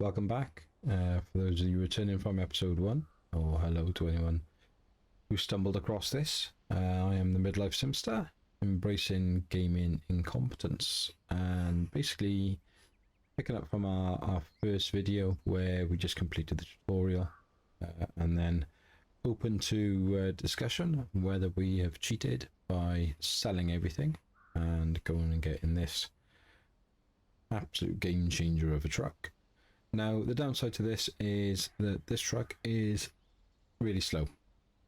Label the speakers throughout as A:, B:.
A: welcome back. For those of you returning from episode 1, or hello to anyone who stumbled across this. I am the Midlife Simster, embracing gaming incompetence, and basically picking up from our first video where we just completed the tutorial, and then open to discussion whether we have cheated by selling everything and going and getting this absolute game changer of a truck. Now, the downside to this is that this truck is really slow.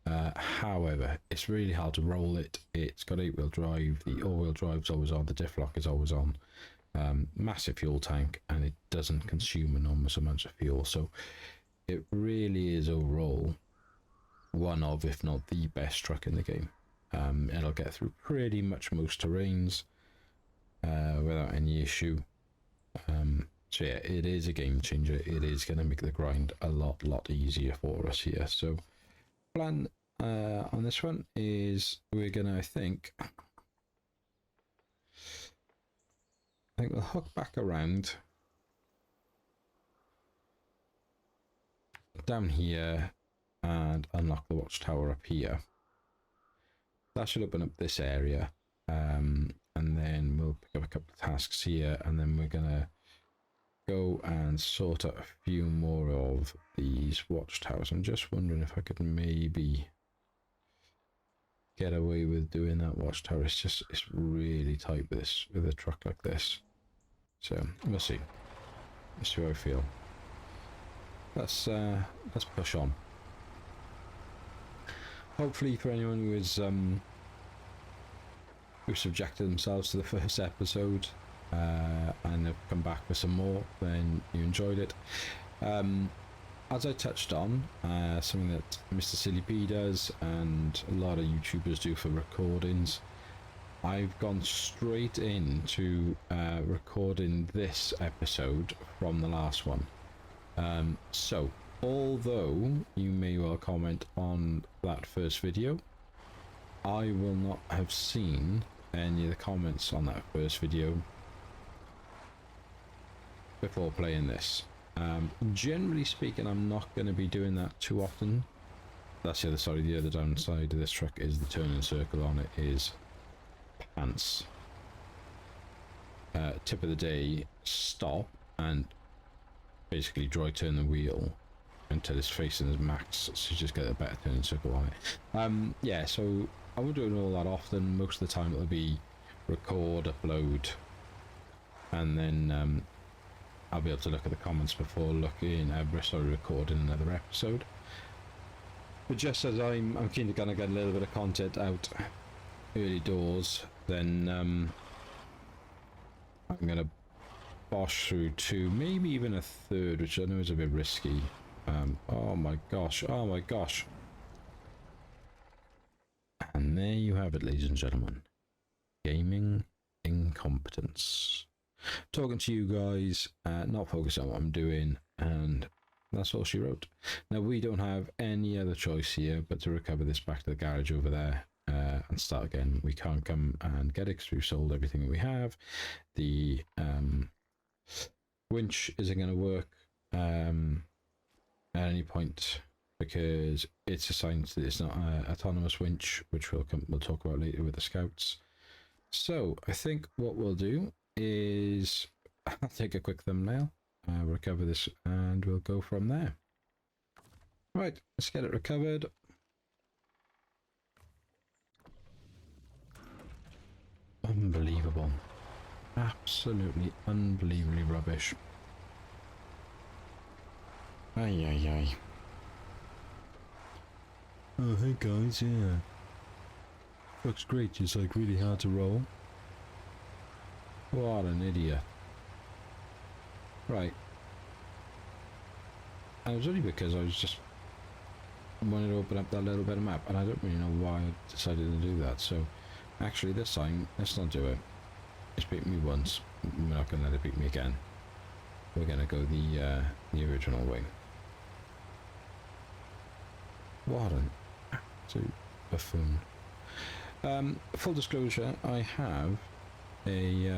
A: However, it's really hard to roll it. It's got 8-wheel drive, the all-wheel drive's always on, the diff lock is always on, massive fuel tank, and it doesn't consume enormous amounts of fuel. So it really is overall one of, if not the best truck in the game. It'll get through pretty much most terrains without any issue. So yeah, it is a game changer. It is going to make the grind a lot easier for us here. So plan on this one is we're going to, I think we'll hook back around down here and unlock the watchtower up here. That should open up this area, and then we'll pick up a couple of tasks here, and then we're going to go and sort out a few more of these watchtowers. I'm just wondering if I could maybe get away with doing that watchtower. It's really tight with a truck like this. So we'll see. Let's see how I feel. Let's push on. Hopefully, for anyone who is who subjected themselves to the first episode and have come back for some more, then you enjoyed it. As I touched on, something that Mr. Silly P does and a lot of YouTubers do for recordings, I've gone straight into recording this episode from the last one. So although you may well comment on that first video, I will not have seen any of the comments on that first video before playing this. Generally speaking, I'm not going to be doing that too often. That's the other downside of this truck is the turning circle on it is pants. Tip of the day, stop and basically dry turn the wheel until it's facing as max, so you just get a better turning circle on it. Yeah, so I won't do it all that often. Most of the time it'll be record, upload, and then I'll be able to look at the comments before recording another episode. But just as I'm keen to kind of get a little bit of content out early doors, then I'm going to bosh through 2, maybe even a 3rd, which I know is a bit risky. Oh my gosh. And there you have it, ladies and gentlemen. Gaming incompetence. Talking to you guys, not focusing on what I'm doing, and that's all she wrote. Now, we don't have any other choice here but to recover this back to the garage over there and start again. We can't come and get it because we've sold everything that we have. The winch isn't going to work at any point because it's assigned to, it's not an autonomous winch, which we'll talk about later with the scouts. So I think what we'll do is I'll take a quick thumbnail, recover this, and we'll go from there. Right, let's get it recovered. Unbelievable. Absolutely unbelievably rubbish. Ay. Oh, hey guys, yeah. Looks great, just like really hard to roll. What an idiot. Right. And it was only because I was just wanted to open up that little bit of map, and I don't really know why I decided to do that. So actually this time, let's not do it. It's beat me once. We're not going to let it beat me again. We're going to go the original way. What an absolute buffoon. Full disclosure, I have a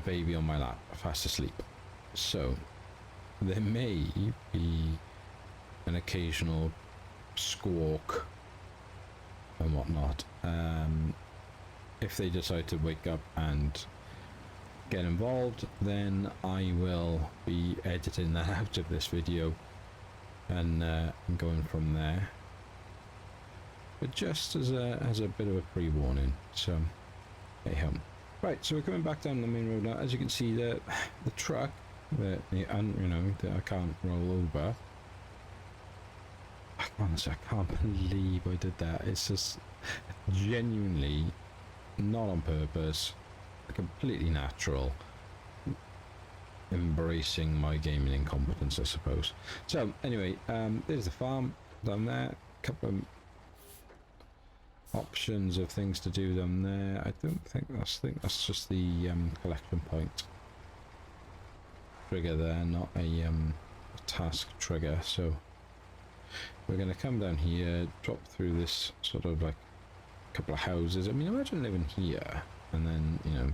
A: baby on my lap, fast asleep. So there may be an occasional squawk and whatnot if they decide to wake up and get involved. Then I will be editing that out of this video and going from there, but just as a bit of a pre-warning. So hey ho. Right, so we're coming back down the main road now. As you can see, the truck that that I can't roll over. Honestly, I can't believe I did that. It's just genuinely not on purpose, completely natural, embracing my gaming incompetence, I suppose. So anyway, there's the farm down there. A couple of options of things to do down there. I think that's just the collection point trigger there, not a task trigger. So we're going to come down here, drop through this sort of like couple of houses. I mean, imagine living here and then, you know,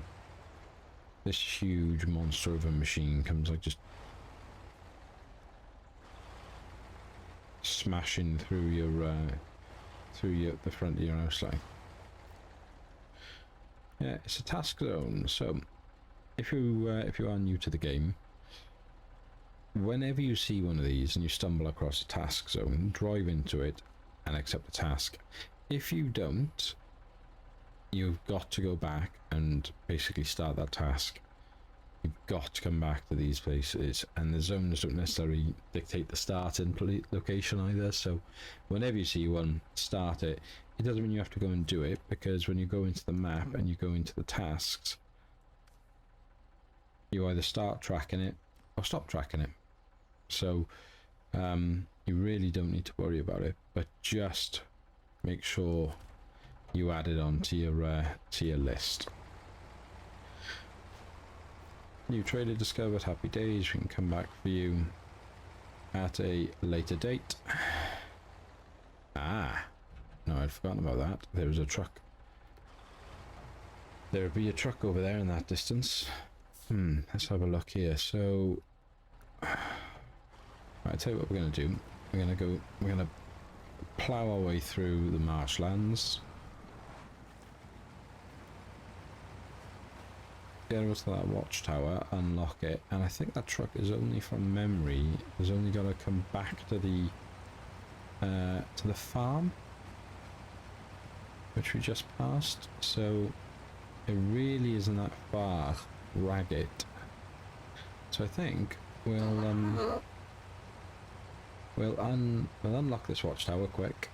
A: this huge monster of a machine comes like just smashing through the front of your house. Like, yeah, it's a task zone. So if you are new to the game, whenever you see one of these and you stumble across a task zone, drive into it and accept the task. If you don't, you've got to go back and basically start that task. You've got to come back to these places, and the zones don't necessarily dictate the starting location either. So whenever you see one, start it. It doesn't mean you have to go and do it, because when you go into the map and you go into the tasks, you either start tracking it or stop tracking it. So you really don't need to worry about it, but just make sure you add it on to your list. New trailer discovered. Happy days. We can come back for you at a later date. Ah, no, I'd forgotten about that. There was a truck. There would be a truck over there in that distance. Let's have a look here. So right, I'll tell you what we're going to do. We're going to plow our way through the marshlands. Get us to that watchtower, unlock it, and I think that truck is only, from memory, has only got to come back to the farm, which we just passed. So it really isn't that far. Ragged. So I think we'll unlock this watchtower quick,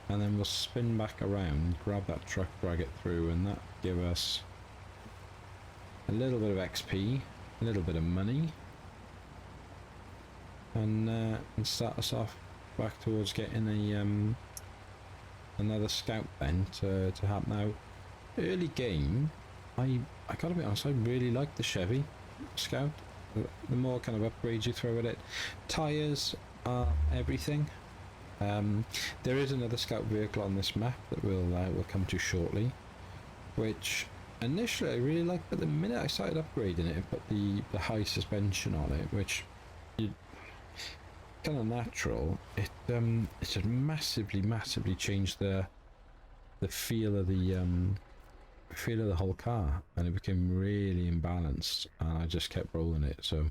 A: and then we'll spin back around, grab that truck, drag it through, and that give us a little bit of XP, a little bit of money, and start us off back towards getting a another scout then to have. Now, early game, I gotta be honest, I really like the Chevy Scout. The more kind of upgrades you throw at it, tires are everything. There is another scout vehicle on this map that we'll come to shortly, which initially I really liked, but the minute I started upgrading it, it put the high suspension on it, which is kind of natural. It just massively changed the feel of the whole car, and it became really imbalanced, and I just kept rolling it, so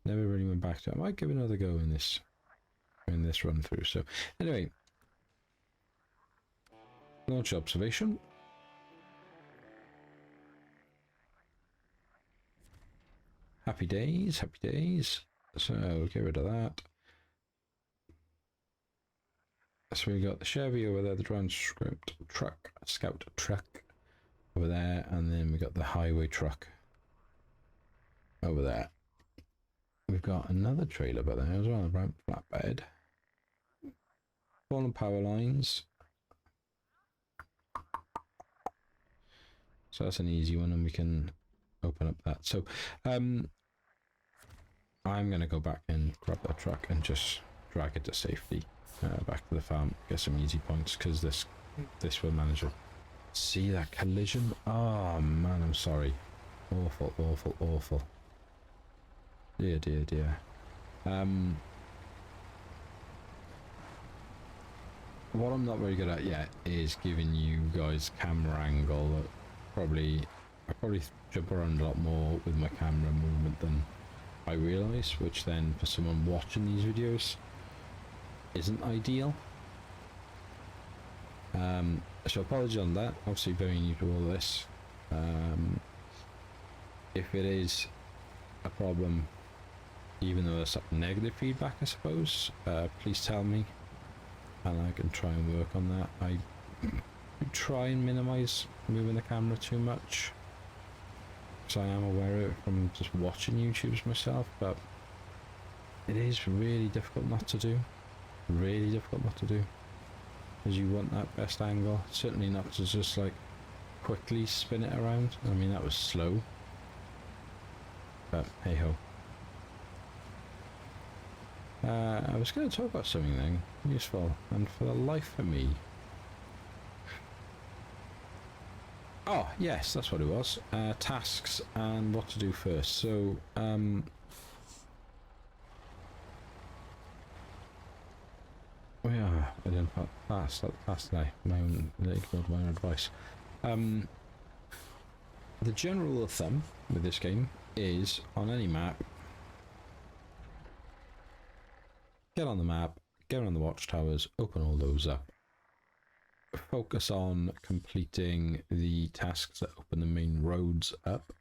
A: never really went back to it. I might give it another go in this run through. So anyway, launch observation. Happy days, happy days. So we'll get rid of that. So we got the Chevy over there, the transcript truck, scout truck over there, and then we got the highway truck over there. We've got another trailer over there as well, a flatbed. Fallen power lines. So that's an easy one, and we can open up that. So I'm going to go back and grab that truck and just drag it to safety back to the farm, get some easy points, because this will manage it. See that collision? Oh man, I'm sorry. Awful. Dear, dear, dear. What I'm not very good at yet is giving you guys camera angle. I probably jump around a lot more with my camera movement than I realise, which then for someone watching these videos isn't ideal. So apologies on that. Obviously very new to all this. If it is a problem, even though there's negative feedback, I suppose, please tell me, and I can try and work on that. I try and minimize moving the camera too much, because I am aware of it from just watching YouTubes myself, but it is really difficult not to do. Really difficult not to do, because you want that best angle. Certainly not to just like quickly spin it around. I mean, that was slow, but hey ho. I was going to talk about something then useful, and for the life of me, oh yes, that's what it was. Tasks and what to do first. So yeah, I didn't pass today. My own advice. The general rule of thumb with this game is, on any map, get on the map, get on the watchtowers, open all those up. Focus on completing the tasks that open the main roads up,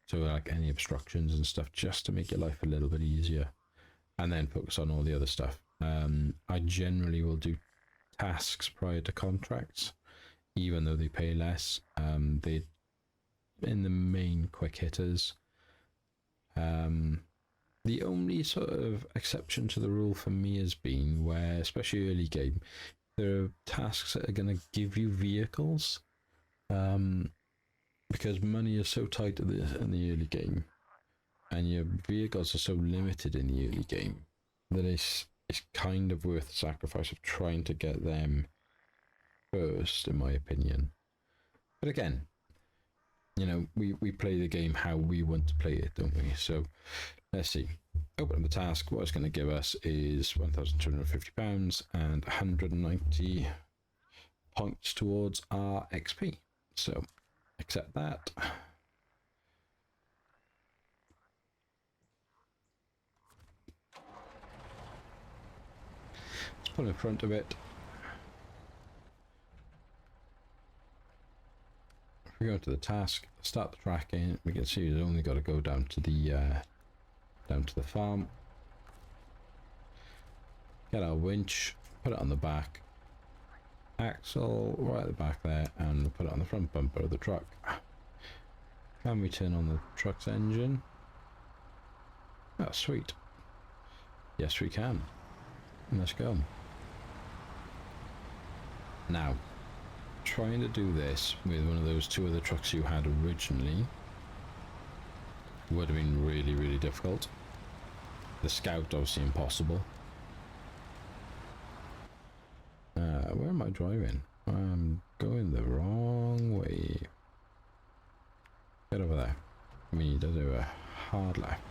A: so like any obstructions and stuff, just to make your life a little bit easier, and then focus on all the other stuff. I generally will do tasks prior to contracts, even though they pay less. They're in the main quick hitters. The only sort of exception to the rule for me has been where, especially early game, there are tasks that are going to give you vehicles, because money is so tight in the early game, and your vehicles are so limited in the early game, that it's kind of worth the sacrifice of trying to get them first, in my opinion. But again, you know, we play the game how we want to play it, don't we? So let's see. Open up the task. What it's going to give us is £1,250 and 190 points towards our XP. So accept that. Let's put in front of it. If we go to the task, start the tracking, we can see we've only got to go down to the farm, get our winch, put it on the back axle right at the back there, and put it on the front bumper of the truck. Can we turn on the truck's engine? Oh, sweet. Yes, we can. Let's go. Now, trying to do this with one of those two other trucks you had originally would have been really, really difficult. The Scout, obviously impossible. Where am I driving? I'm going the wrong way. Get over there. I mean, you do a hard left.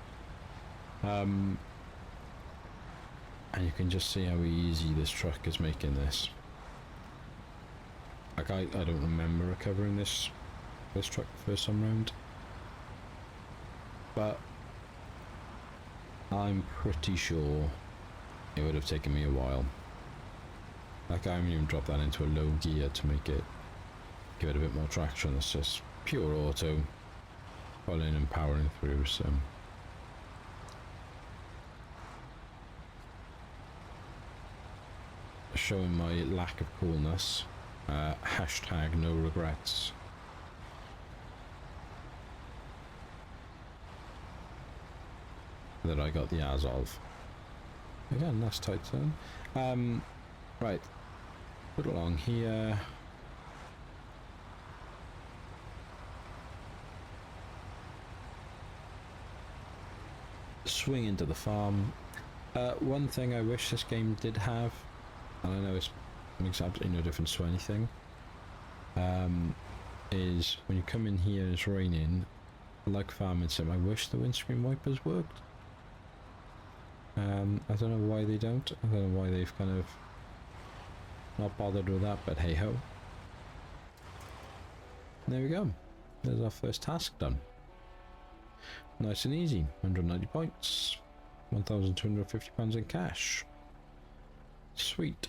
A: And you can just see how easy this truck is making this. Like, I don't remember recovering this truck the first time round, but I'm pretty sure it would have taken me a while. Like, I haven't even dropped that into a low gear to make it, give it a bit more traction. It's just pure auto, pulling and powering through. So showing my lack of coolness. Hashtag no regrets. That I got the as of. Again, that's tight turn. Right, put along here. Swing into the farm. One thing I wish this game did have, and I know it makes absolutely no difference to anything, is when you come in here and it's raining, like farming sim, I wish the windscreen wipers worked. I don't know why they don't. I don't know why they've kind of not bothered with that, but hey ho. There we go. There's our first task done. Nice and easy. 190 points. £1,250 in cash. Sweet.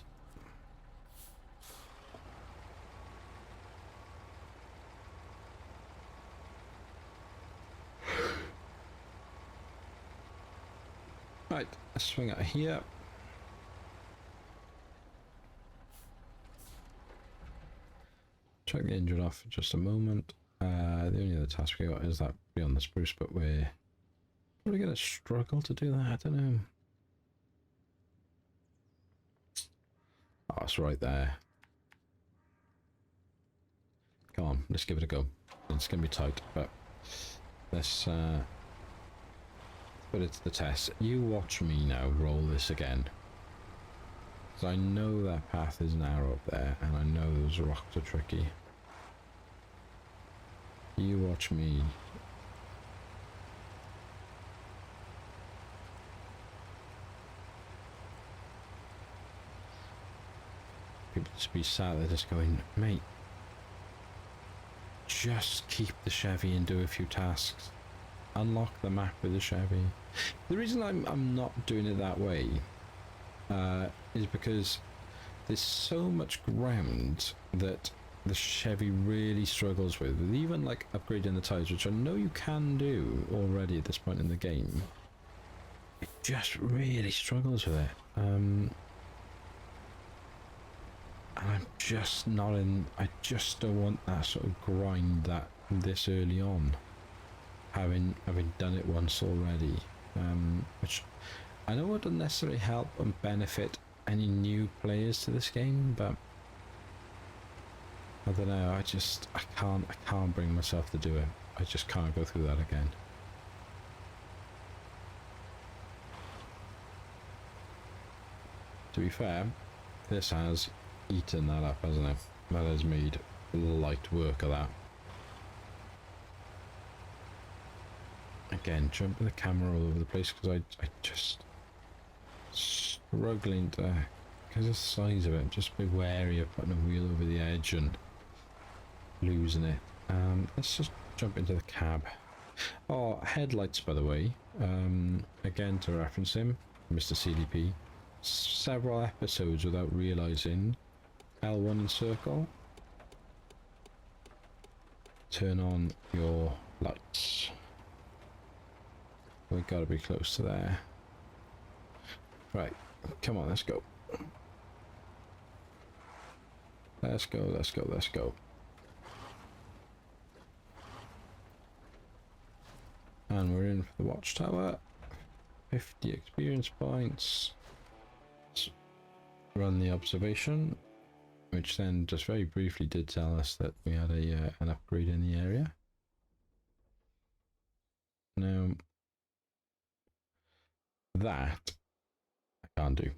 A: Right, let's swing out here. Check the engine off for just a moment. The only other task we got is that beyond the spruce, but we're probably going to struggle to do that. I don't know. Oh, it's right there. Come on, let's give it a go. It's going to be tight, but let's put it to the test. You watch me now roll this again. Because I know that path is narrow up there, and I know those rocks are tricky. You watch me. People just be sat there just going, mate, just keep the Chevy and do a few tasks. Unlock the map with the Chevy. The reason I'm not doing it that way is because there's so much ground that the Chevy really struggles with even like upgrading the tyres, which I know you can do already at this point in the game. It just really struggles with it. And I'm just not in. I just don't want that sort of grind that this early on. Having done it once already, which I know wouldn't necessarily help and benefit any new players to this game, but I don't know. I can't bring myself to do it. I just can't go through that again. To be fair, this has eaten that up, hasn't it? That has made light work of that. Again, jumping the camera all over the place because I just struggling to, because of the size of it, just be wary of putting a wheel over the edge and losing it. Let's just jump into the cab. Oh, headlights, by the way. Again, to reference him, Mr. CDP. Several episodes without realizing L1 in circle. Turn on your lights. We've got to be close to there. Right, come on, let's go. Let's go, let's go, let's go. And we're in for the Watchtower. 50 experience points. Let's run the observation, which then just very briefly did tell us that we had an upgrade in the area. Now, that I can't do.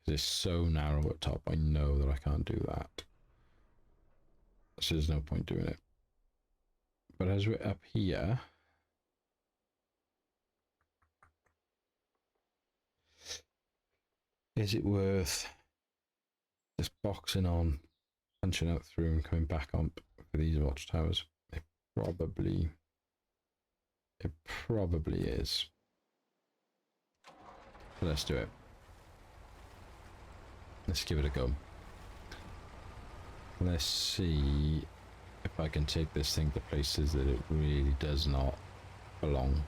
A: Because it's so narrow at top, I know that I can't do that. So there's no point doing it. But as we're up here, is it worth just boxing on, punching out through and coming back up for these watchtowers? It probably is. But let's do it. Let's give it a go. Let's see if I can take this thing to places that it really does not belong.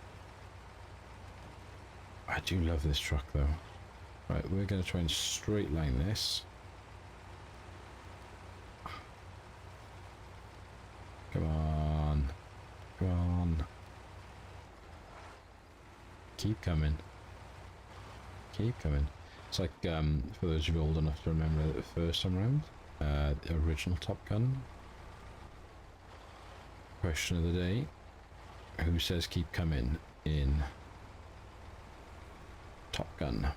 A: I do love this truck though. Right, we're going to try and straight line this. Come on. Come on. Keep coming. Keep coming. It's like, for those of you old enough to remember the first time around, the original Top Gun. Question of the day. Who says keep coming in Top Gun?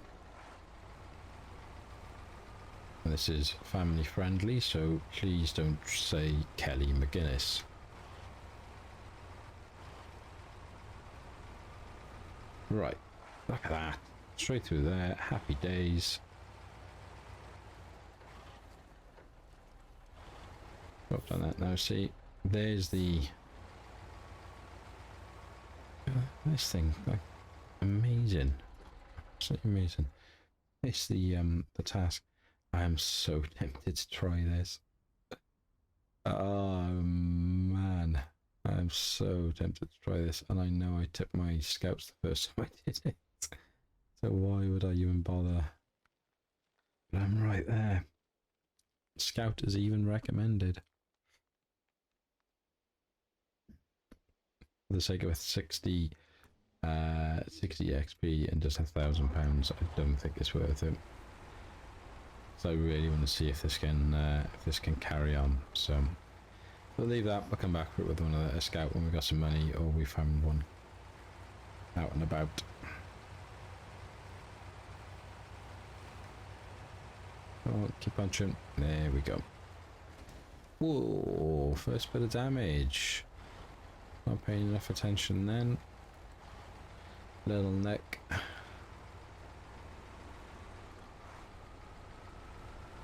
A: And this is family friendly, so please don't say Kelly McGuinness. Right. Look at that. Straight through there. Happy days. I've done that now. See, there's the... this thing, like, amazing. Absolutely amazing. It's the task. I am so tempted to try this. Oh man, I'm so tempted to try this, and I know I tipped my scouts the first time I did it. So why would I even bother? But I'm right there. Scout is even recommended. For the sake of a 60 XP and just £1,000, I don't think it's worth it. So I really want to see if this can carry on. So we'll leave that. We'll come back for it with a scout when we got some money, or we found one out and about. Oh, keep punching. There we go. Whoa, first bit of damage. Not paying enough attention then. Little neck.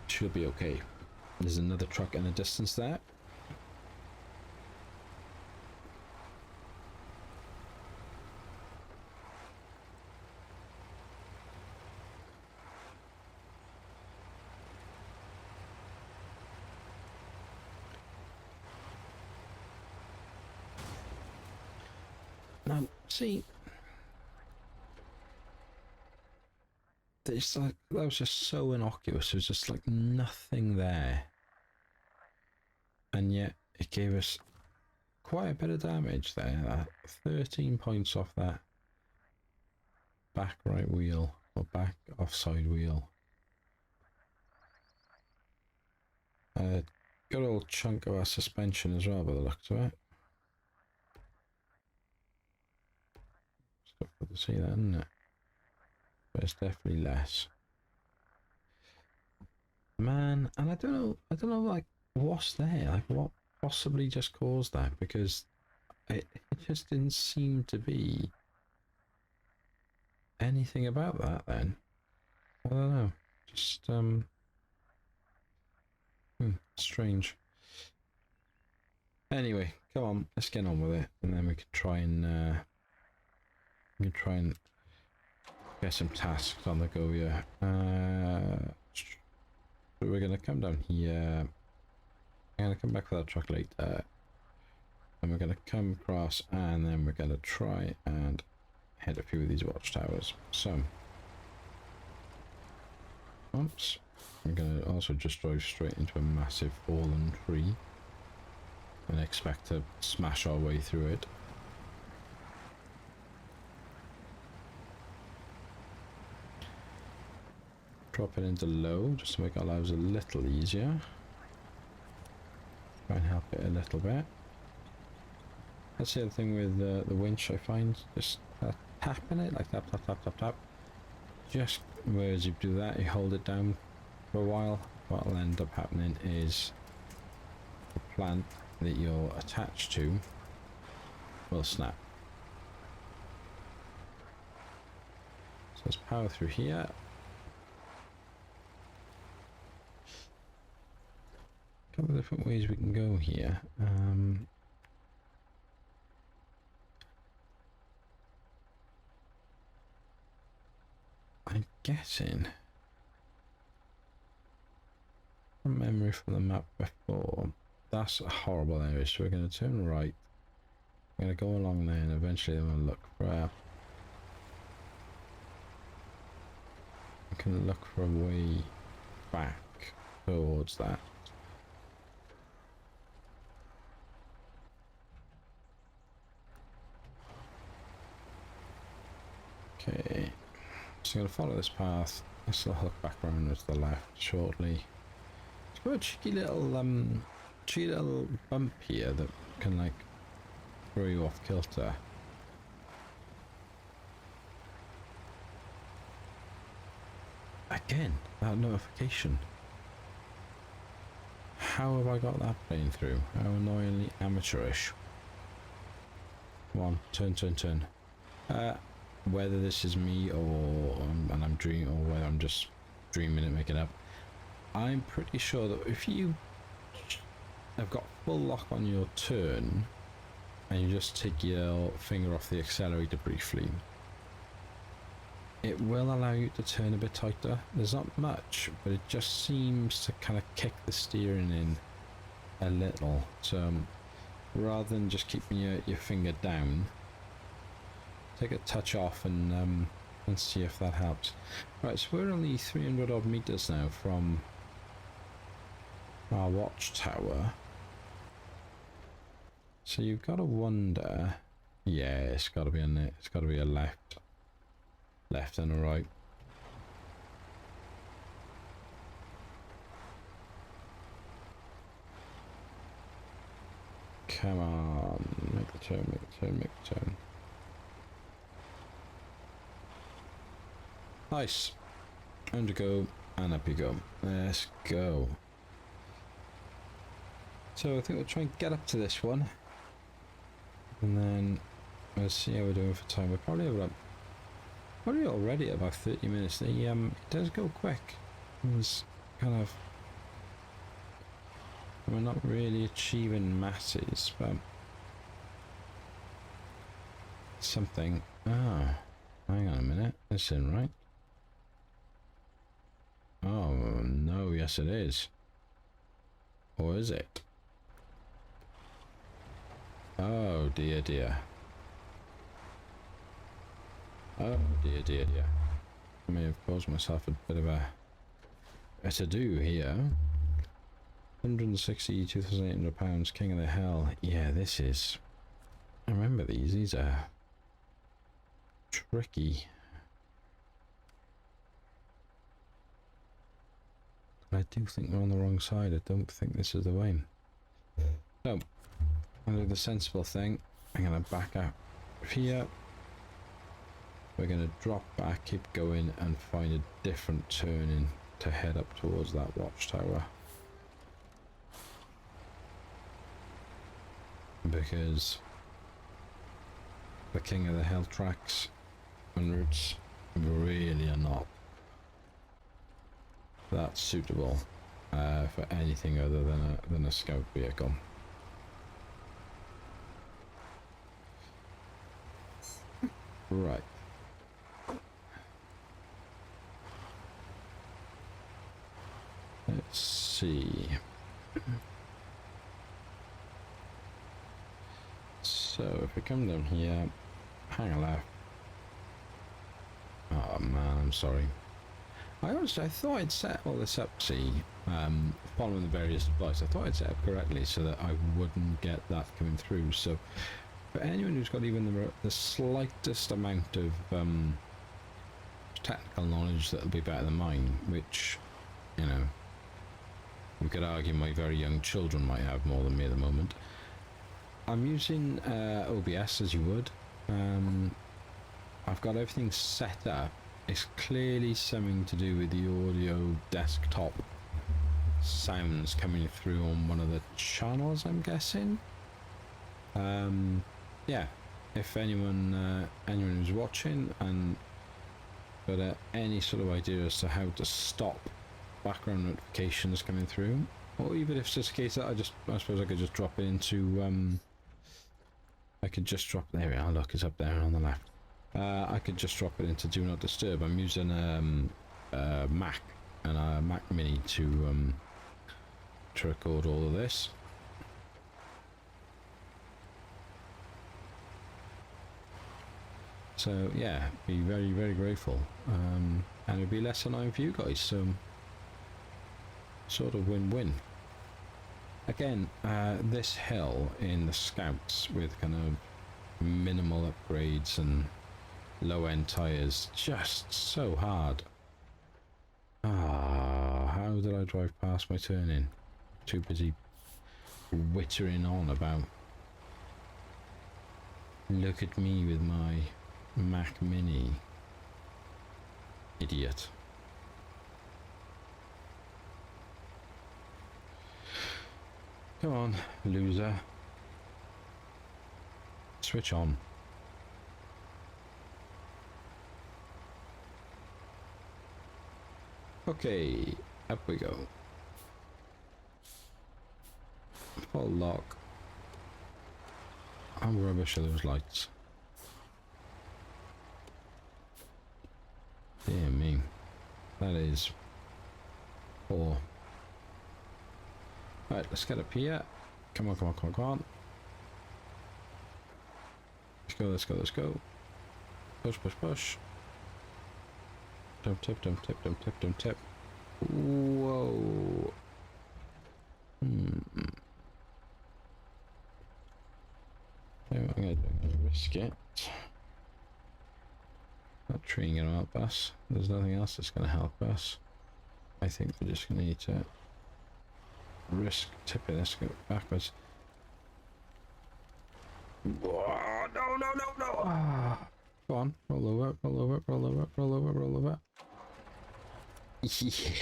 A: Should be okay. There's another truck in the distance there. Now, see, it's like, that was just so innocuous. There was just like nothing there, and yet it gave us quite a bit of damage there. 13 points off that back right wheel, or back offside wheel. Got a little chunk of our suspension as well by the looks of it. It's difficult to see that, isn't it? But it's definitely less. Man, and I don't know, like, what's there? Like, what possibly just caused that? Because it just didn't seem to be anything about that then. I don't know. Just, strange. Anyway, come on, let's get on with it, and then we can try and get some tasks on the go here. So we're gonna come down here. I'm gonna come back for that truck later, and we're gonna come across, and then we're gonna try and hit a few of these watchtowers. So, oops. I'm going to also just drive straight into a massive fallen tree and expect to smash our way through it. Drop it into low just to make our lives a little easier. Try and help it a little bit. That's the other thing with the winch, I find. Just tapping it, like tap, tap, tap, tap, tap. Just whereas you do that, you hold it down for a while. What will end up happening is the plant that you're attached to will snap. So let's power through here. A couple of different ways we can go here. I'm guessing from memory from the map before, that's a horrible area, so we're going to turn right. We're going to go along there, and eventually I'm going to look for a way back towards that. Okay, so I'm going to follow this path. This will hook back around to the left shortly. It's got a cheeky little bump here that can like throw you off kilter. Again, that notification. How have I got that playing through? How annoyingly amateurish. Come on, turn. whether this is me or and I'm dreaming, or whether I'm just dreaming it, making it up. I'm pretty sure that if you have got full lock on your turn and you just take your finger off the accelerator briefly, it will allow you to turn a bit tighter. There's not much, but it just seems to kind of kick the steering in a little. So rather than just keeping your finger down, take a touch off and see if that helps. Right, so we're only 300 odd meters now from our watchtower. So you've got to wonder, yeah, it's got to be on it. It's got to be a left and a right. Come on, make the turn, make the turn, make the turn. Nice. And to go, and up you go. Let's go. So I think we'll try and get up to this one, and then we'll see how we're doing for time. We're probably already at about 30 minutes. It does go quick. It's kind of, we're not really achieving masses, but something. Ah, hang on a minute. This isn't right. Oh no, yes it is. Or is it? Oh dear dear. Oh dear dear dear. I may have caused myself a bit of a to-do here. 162,800 pounds, King of the Hell. Yeah, this is... I remember these. These are tricky. I do think we're on the wrong side. I don't think this is the way. So, I'm going to do the sensible thing. I'm going to back up here. We're going to drop back, keep going, and find a different turning to head up towards that watchtower. Because the King of the Hill tracks and routes really are not that suitable for anything other than a scout vehicle. Right. Let's see. So if we come down here, hang a left. Oh man, I'm sorry. I thought I'd set all this up, following the various advice. I thought I'd set up correctly so that I wouldn't get that coming through. So for anyone who's got even the slightest amount of technical knowledge that'll be better than mine, which, you know, you could argue my very young children might have more than me at the moment. I'm using OBS as you would. I've got everything set up. It's clearly something to do with the audio desktop sounds coming through on one of the channels, I'm guessing. Yeah, if anyone who's watching and got any sort of idea as to how to stop background notifications coming through, or even if it's just a case that I suppose I could just drop it into there we are, look, it's up there on the left. I could just drop it into Do Not Disturb. I'm using a Mac and a Mac Mini to record all of this. So yeah, be very, very grateful. And it'd be less annoying for you guys, so sort of win-win. Again, this hill in the Scouts with kind of minimal upgrades and low-end tyres, just so hard. Ah, how did I drive past my turn-in? Too busy wittering on about, look at me with my Mac Mini. Idiot. Come on, loser. Switch on. Okay, up we go. Full lock. How rubbish are those lights? Dear me. That is poor. Right, let's get up here. Come on, come on, come on, come on. Let's go, let's go, let's go. Push, push, push. Don't tip, don't tip, don't tip, don't tip. Whoa. I'm gonna risk it. That tree ain't gonna help us. There's nothing else that's gonna help us. I think we're just gonna need to risk tipping. Let's go backwards. Whoa, no, no, no, no! Ah. Go on, roll over, roll over, roll over, roll over, roll over. Yeah.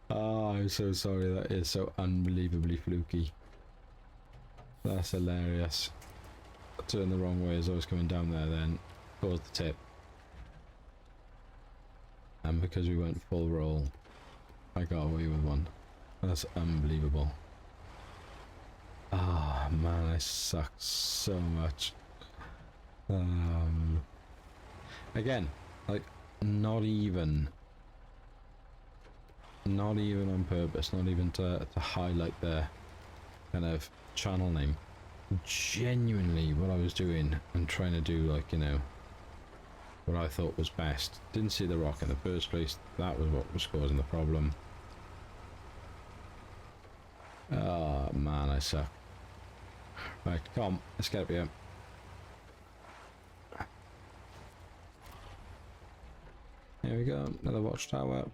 A: Oh, I'm so sorry. That is so unbelievably fluky. That's hilarious. I turned the wrong way as I was coming down there, then caused the tip. And because we went full roll, I got away with one. That's unbelievable. Ah, oh, man, I suck so much. Again, like, not even on purpose, not even to highlight their kind of channel name. Genuinely what I was doing and trying to do, like, you know, what I thought was best. Didn't see the rock in the first place. That was what was causing the problem. Oh man, I suck. Right, come on, let's get up here. Here we go, another watchtower.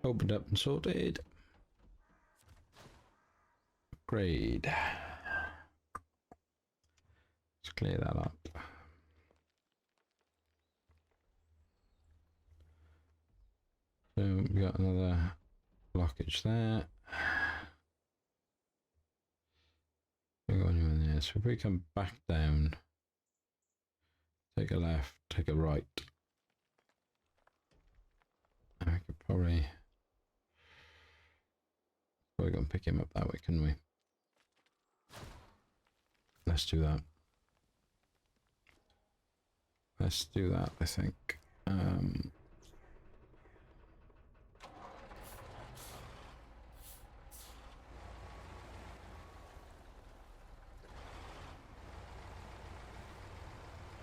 A: Opened up and sorted. Upgrade. Let's clear that up. So we got another blockage there. We're going in there. So if we come back down, take a left, take a right. And we could probably go and pick him up that way, couldn't we? Let's do that. Let's do that, I think.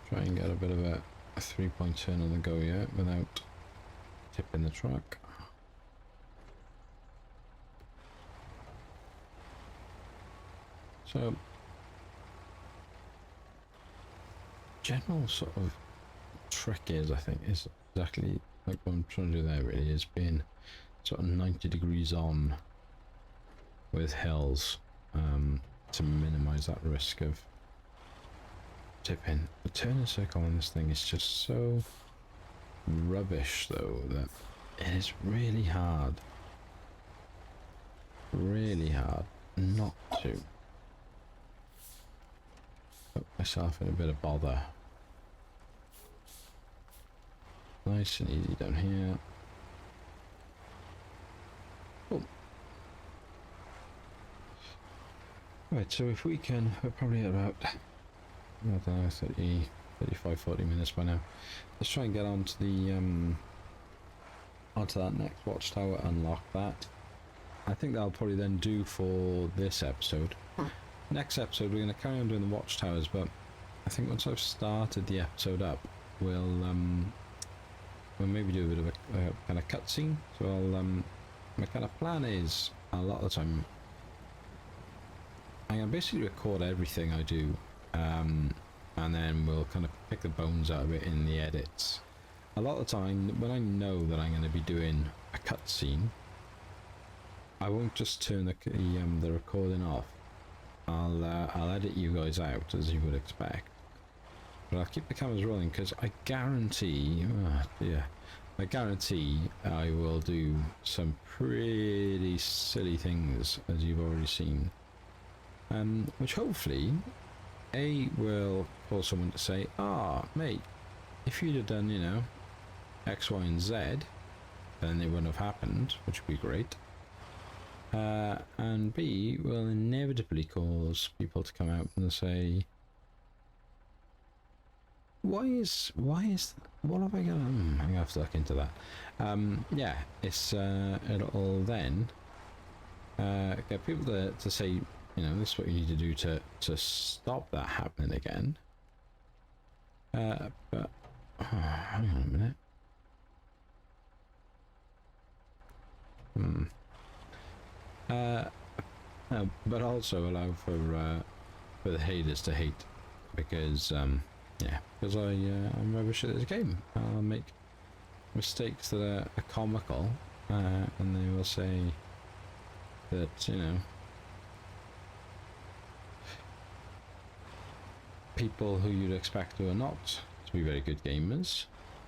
A: Try and get a bit of a 3-point turn on the go here without tipping the truck. So, general sort of trick is, I think, is exactly like what I'm trying to do there, really, is being sort of 90 degrees on with hills to minimize that risk of tipping. The turning circle on this thing is just so rubbish, though, that it is really hard not to put myself in a bit of bother. Nice and easy down here. Cool. Right, so if we can, we're probably at about, I don't know, 30, 35, 40 minutes by now. Let's try and get onto the onto that next watchtower, unlock that. I think that'll probably then do for this episode. Next episode we're going to carry on doing the watchtowers, but I think once I've started the episode up, we'll maybe do a bit of a kind of cutscene. So my kind of plan is, a lot of the time I'm going to basically record everything I do, and then we'll kind of pick the bones out of it in the edits. A lot of the time, when I know that I'm going to be doing a cutscene, I won't just turn the recording off. I'll edit you guys out, as you would expect, but I'll keep the cameras rolling, because I guarantee, I guarantee I will do some pretty silly things, as you've already seen, which hopefully will cause someone to say, "Ah, mate, if you'd have done, you know, X, Y, and Z, then it wouldn't have happened, which would be great. And B will inevitably cause people to come out and say, what have I got? I'm gonna have to look into that. Yeah, it's it'll then get people to say, you know, this is what you need to do to stop that happening again. But hang on a minute. But also allow for the haters to hate, because yeah, because I'm rubbish at this game. I'll make mistakes that are comical, and they will say that, you know, people who you'd expect who are not to be very good gamers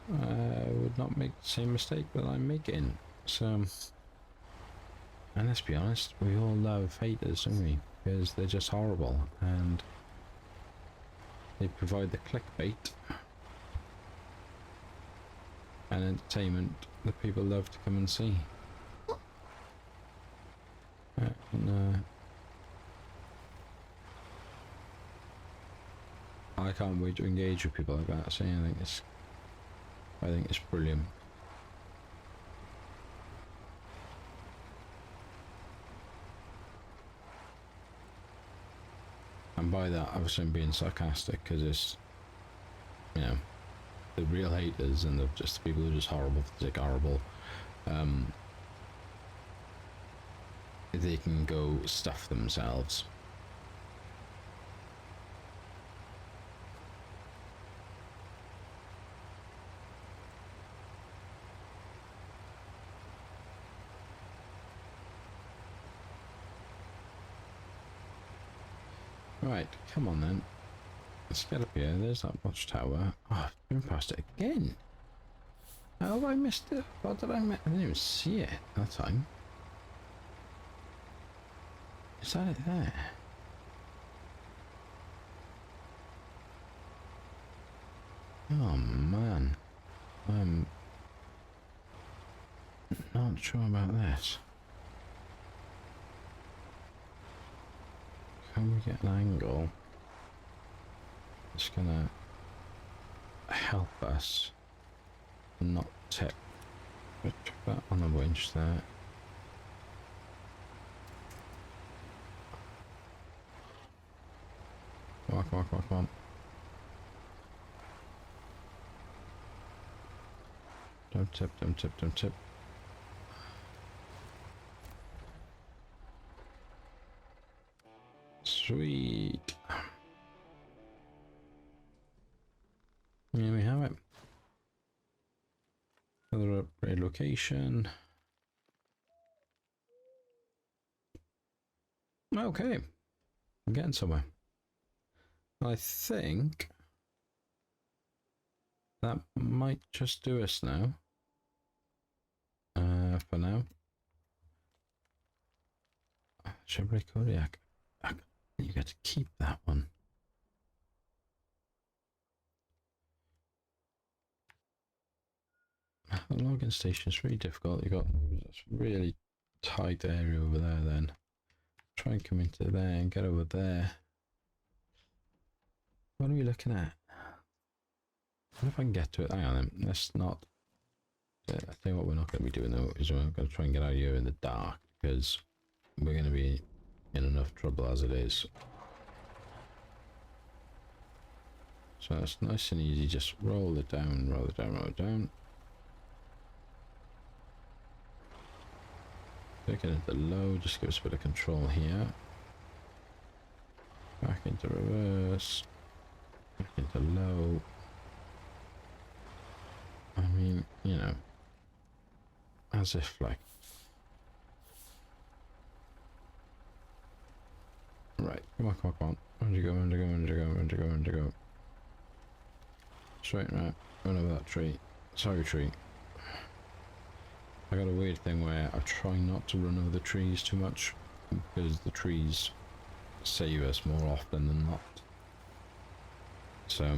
A: would not make the same mistake that I'm making. So, and let's be honest, we all love haters, don't we? Because they're just horrible, and they provide the clickbait and entertainment that people love to come and see. And, I can't wait to engage with people like that. So I think it's brilliant. And by that, obviously I'm being sarcastic, because it's, you know, the real haters and just the people who are just horrible for the sake of horrible, they can go stuff themselves. Right, come on then. Let's get up here. There's that watchtower. Oh, I've been past it again. How have I missed it? What did I miss? I didn't even see it that time. Is that it there? Oh man. I'm not sure about this. Can we get an angle that's gonna help us not tip? Put that on the winch there. Come on, come on, come on, come on. Don't tip, don't tip, don't tip. Sweet. Here we have it. Another upgrade location. Okay. I'm getting somewhere. I think that might just do us now. For now. Chevrolet Kodiak. You get to keep that one. The login station is really difficult. You got this really tight area over there. Then try and come into there and get over there. What are we looking at? What if I can get to it? Hang on, then. Let's not. I think what we're not going to be doing though is we're going to try and get out of here in the dark, because we're going to be in enough trouble as it is. So it's nice and easy. Just roll it down, roll it down, roll it down. Take it into low, just give us a bit of control here. Back into reverse. Back into low. I mean, you know, as if like. Right, come on, come on, come on. Where'd you go, where'd you go, where'd you go, where'd you go, where'd you go? Straight right, run over that tree. Sorry, tree. I got a weird thing where I try not to run over the trees too much, because the trees save us more often than not. So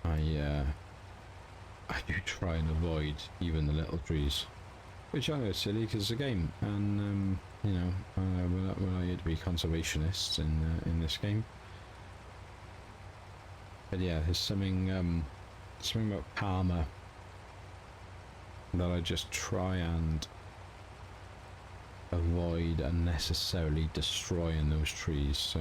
A: I do try and avoid even the little trees, which I know is silly because it's a game, and you know, we're not here to be conservationists in this game. But yeah, there's something something about karma that I just try and avoid unnecessarily destroying those trees. So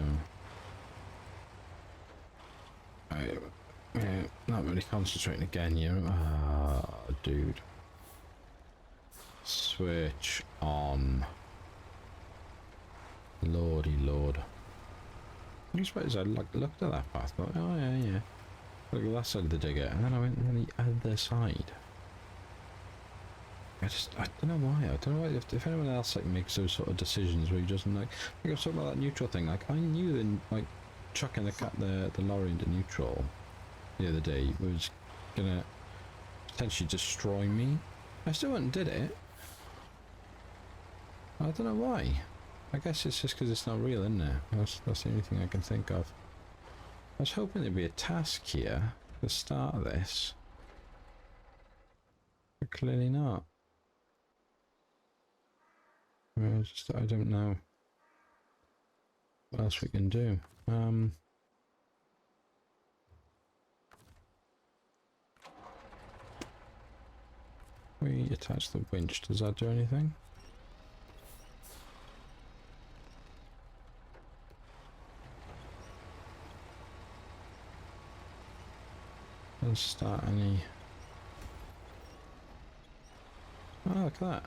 A: yeah, not really concentrating again here. Ah, dude. Switch on. Lordy lord. I suppose I looked at that path, thought, oh yeah. Look at that side of the digger, and then I went on the other side. I don't know why. I don't know why, if anyone else like makes those sort of decisions where you just like I was talking about that neutral thing. Like I knew that like chucking the lorry into neutral the other day was gonna potentially destroy me. I still went and did it. I don't know why. I guess it's just because it's not real, isn't it? That's the only thing I can think of. I was hoping there'd be a task here at the start of this, but clearly not. I don't know what else we can do. We attach the winch. Does that do anything? Doesn't start any. Oh, look at that.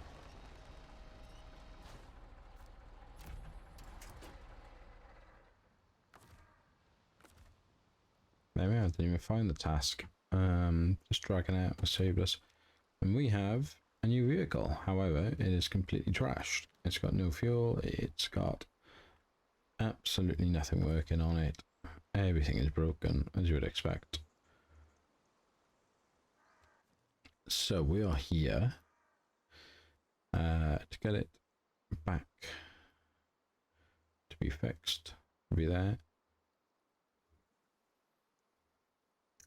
A: There we are. Didn't even find the task. Just dragging out what saved us. And we have a new vehicle. However, it is completely trashed. It's got no fuel. It's got absolutely nothing working on it. Everything is broken, as you would expect. So we are here to get it back to be fixed. It'll be there.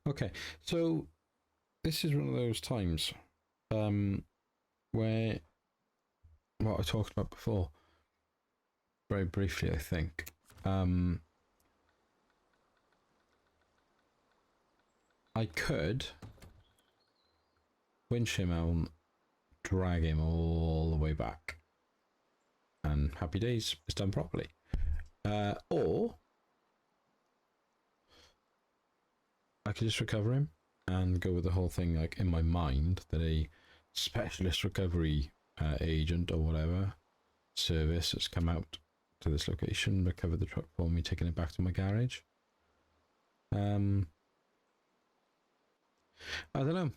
A: Okay, so this is one of those times where what I talked about before, very briefly, I think. I could winch him out, drag him all the way back, and happy days, it's done properly. Or I could just recover him and go with the whole thing like in my mind that a specialist recovery agent or whatever service has come out to this location, recovered the truck for me, taking it back to my garage. I don't know.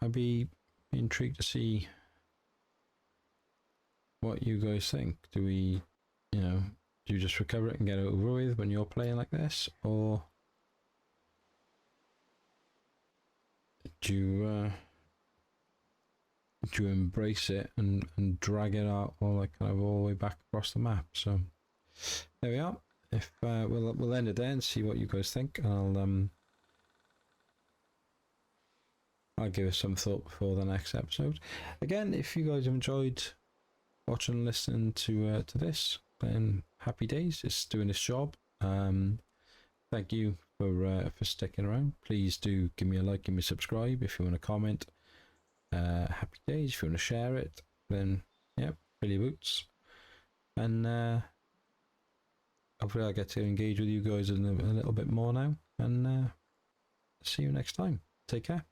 A: I'd be intrigued to see what you guys think. Do we, do you just recover it and get it over with when you're playing like this, or do you embrace it and drag it out all like kind of all the way back across the map? So there we are. If we'll end it there and see what you guys think, and I'll give it some thought before the next episode. Again, if you guys have enjoyed watching and listening to this, then happy days. It's doing its job. Thank you for sticking around. Please do give me a like, give me a subscribe if you want to comment. Happy days. If you want to share it, then yeah, fill your boots. And hopefully I'll get to engage with you guys a little bit more now. And see you next time. Take care.